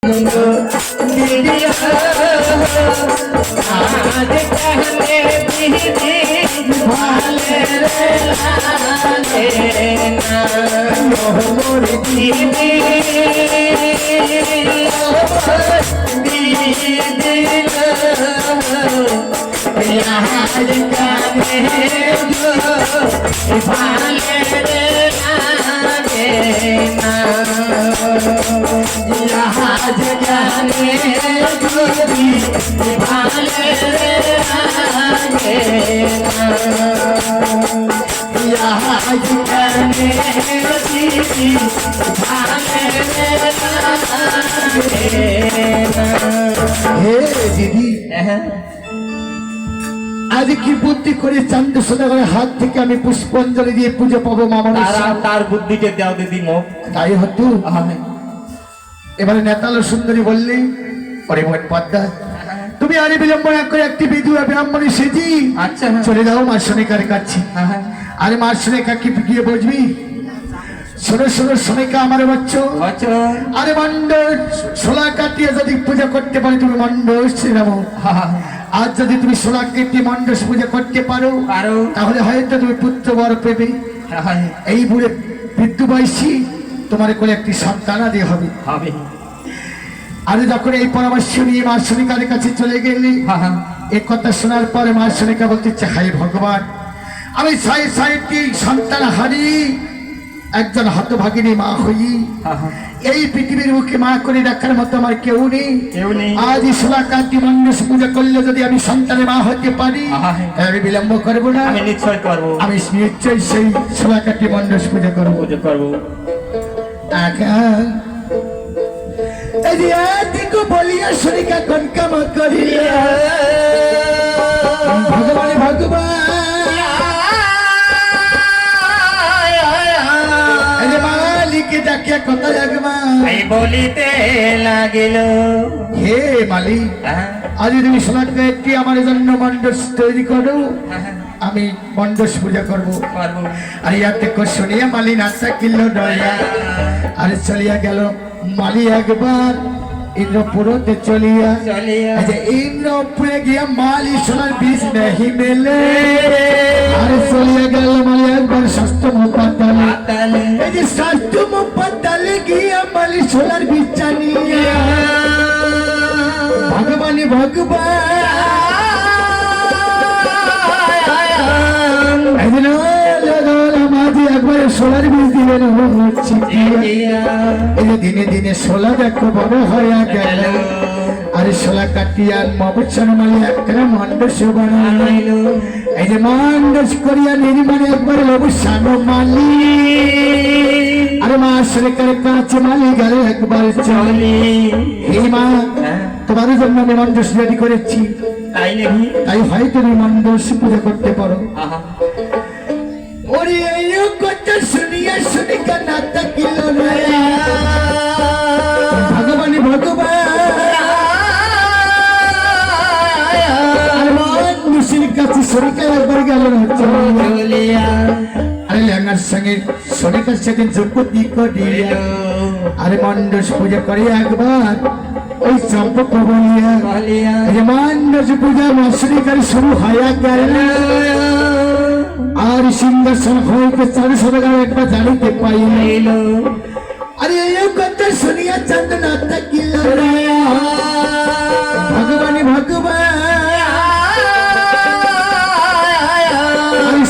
आज कहने दीदी भाले रे ना मोर दीदी आज कहने दो भाले रे ना आज जाने दूरी भाले रे आज जाने दीदी भाले हे दीदी आज की बुद्धि करे चंद सदागर हाथ থেকে আমি পুষ্পাঞ্জলি দিয়ে পূজা পাবো মামা তার বুদ্ধিতে দাও দিদি মুখ তাই হতো এবারে নেতালো সুন্দরী বললি ওরে মোট পদ্মা তুমি আরে বিলম্ব না করে একটি বিধবা ব্রাহ্মণী সেজি আচ্ছা চলে যাও মা সোনিকার কাছে আরে মা সোনিকা কি গিয়ে বুঝবি শোনো শোনো সোনিকা আমার বাচ্চা আরে মন্ড সোলা কাটিয়ে যদি পূজা করতে পারি তুমি মন্ড শ্রীরাম আজ যদি তুমি সোলা কেটে মন্ডস পূজা করতে পারো তাহলে হয়তো তুমি পুত্র বর পেবে এই বুড়ে বৃদ্ধ বয়সী তোমার কোলে একটি সন্তান আদি হবে আরে যখন এই পরামর্শ নিয়ে মা সোনিকার কাছে চলে গেলি এই কথা শোনার পরে মা সোনিকা বলতে হায় ভগবান আমি সাই সাইটি সন্তান হারি একজন হতভাগিনী মা হই এই পৃথিবীর মুখে মা করে রাখার মতো আমার কেউ নেই আজ সোলা কাটি মন্ডস পূজা করলে যদি আমি সন্তানের মা হতে পারি আমি বিলম্ব করবো না আমি নিশ্চয় করবো আমি নিশ্চয়ই সেই সোলা কাটি মন্ডস পূজা করবো বলিয়া শরিকা কনকাম করিয়া ভগবান ভগবান মালিকে ডাকিয়া কথা লাগবা বলিতে লাগিল হে মালিক আজ তুমি সোনাকে একটি আমার জন্য মন্ডস তৈরি করো আমি মন্ডস পূজা করবো আর ইয়াতে শুনিয়া মালি নাচা কিনল ডয়া আরে চলিয়া গেল মালি একবার ইন্দ্রপুরতে চলিয়া ইন্দ্রপুরে গিয়া মালি সোনার বীজ নেহি মেলে আরে চলিয়া গেল মালি একবার ষষ্ঠম পাতালে এই যে ষষ্ঠম পাতালে গিয়া মালি সোনার বীজ জানিয়া ভগবানী ভগবান একবারে সোলার বীজ দিলেন দিনে দিনে সোলা দেখো বড় হয়ে গেল আরে সোলা কাটিয়া মবচ্ছন মালে একটা মন্ডস বানাইল এই যে মন্ডস করিয়া নির্মাণে একবারে অবসান মালি আরে মা সরকার কাছে মালি গেল একবার চলি এই মা তোমার জন্য আমি মন্ডস রেডি করেছি তাই হয়তো তুমি মন্ডস পূজা করতে পারো ওরে এই কথা শুনিয়া শুনিকা নাতা কিল ভগবান ভগবান কাছে শরিকা একবার গেল আরে লেঙ্গার সঙ্গে শরিকার সেদিন যোগ্যতি করিয়া আরে মন্ডস পূজা করে একবার ওই চম্পক বলিয়া মন্ডস পূজা মশরিকার শুরু হইয়া গেল আর সিংহাসন হইতে 400 একবার জানিতে পাইল আরে এই কথা শুনিয়া চন্দ্রনাথ থাকিল ভগবানী ভগবান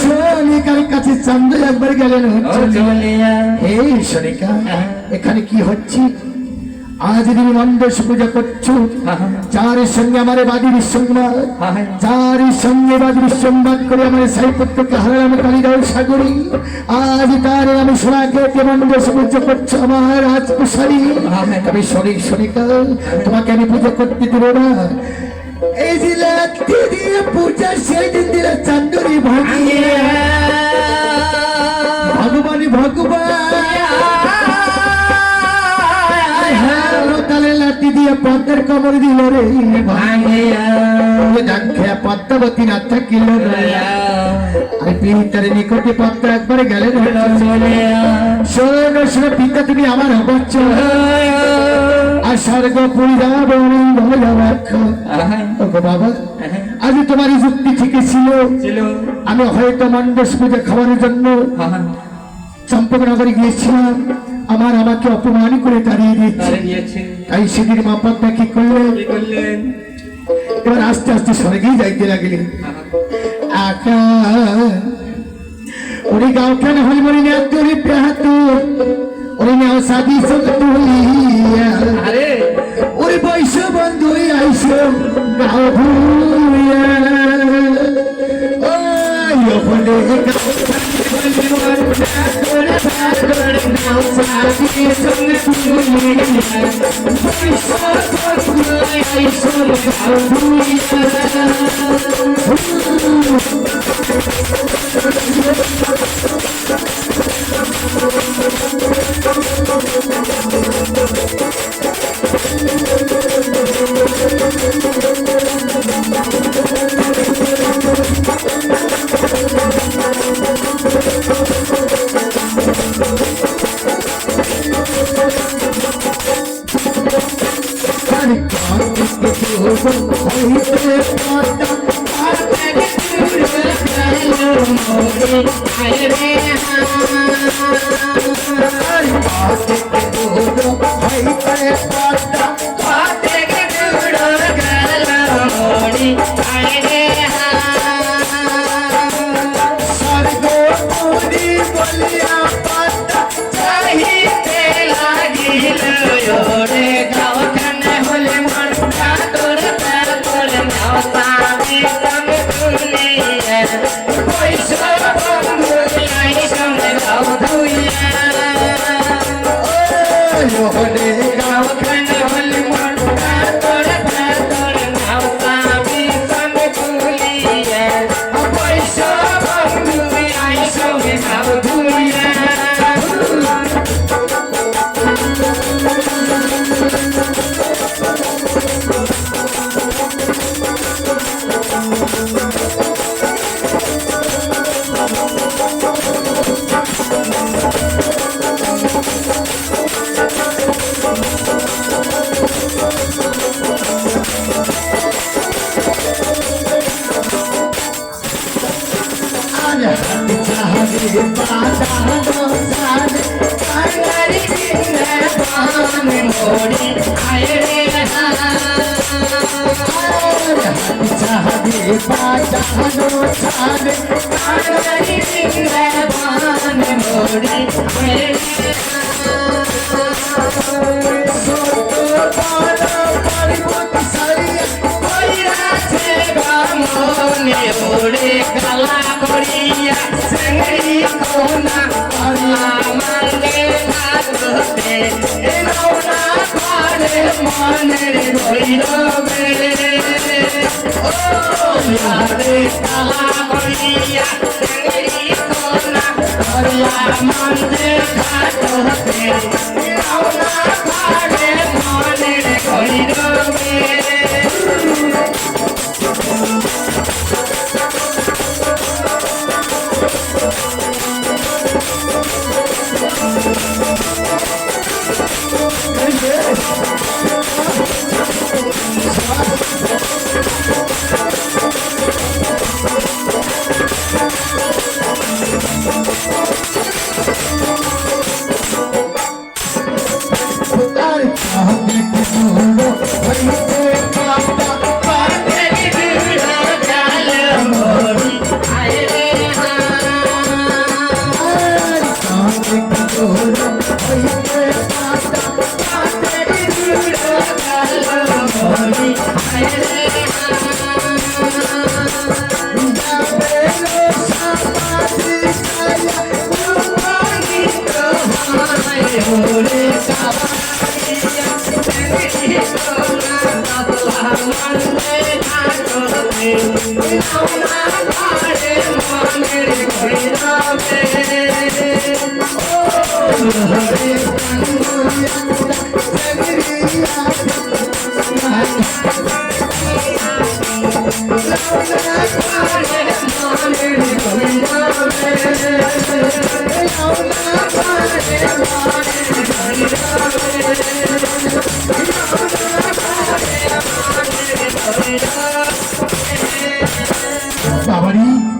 সোনিকার কাছে চন্দ্র একবার গেলেন হে সোনিকা এখানে কি হচ্ছে আজ তুমি মন্ডস পূজা করছো যার সঙ্গে আমার বাদির সংবাদ যার সঙ্গে বাদির সংবাদ করে আমার সাইপুত্রকে হারালাম কালিদাও সাগরী আজ তার আমি সোনাকে মন্ডস পূজা করছো আমার রাজকুশারী আমি শনিকা তোমাকে আমি পূজা করতে দেবো না এই যে লাঠি দিয়ে পূজা সেই দিন দিলে চান্দরি ভাঙিয়ে ভগবানী ভগবান লাঠি দিয়ে পদ্মের কমর দিল রে পদ্মাবতী না থাকিল আরে পিতার নিকটে পদ্ম একবারে গেলেন শোনো শোনো পিতা তুমি আমার বচ্চ স্বর্গ পুরাবনি ভোলাবাক্ষ ওগো বাবা আজ তোমার এই যুক্তি ঠিক ছিল আমি হয়তো মণ্ডস পূজা খাওয়ানোর জন্য চম্পকনগরে গিয়েছিলাম আমাকে অপমান করে তাড়িয়ে দিয়েছে তাই সেদিন মা পদ্মা কি করলেন এবার আস্তে আস্তে স্বর্গেই যাইতে লাগলেন আকা ওরে গাঁও কেন হল মরি না তোরে পেহাতু ওরে নাও সাদি সব তুলিয়া আরে ওরে বৈশ বন্ধু আইসো গাঁও ভুইয়া ওই ওপনে গাঁও তোরে ভাগড় নাও সাদি সব তুলিয়া বৈশ বন্ধু আইসো গাঁও ভুইয়া বাবারি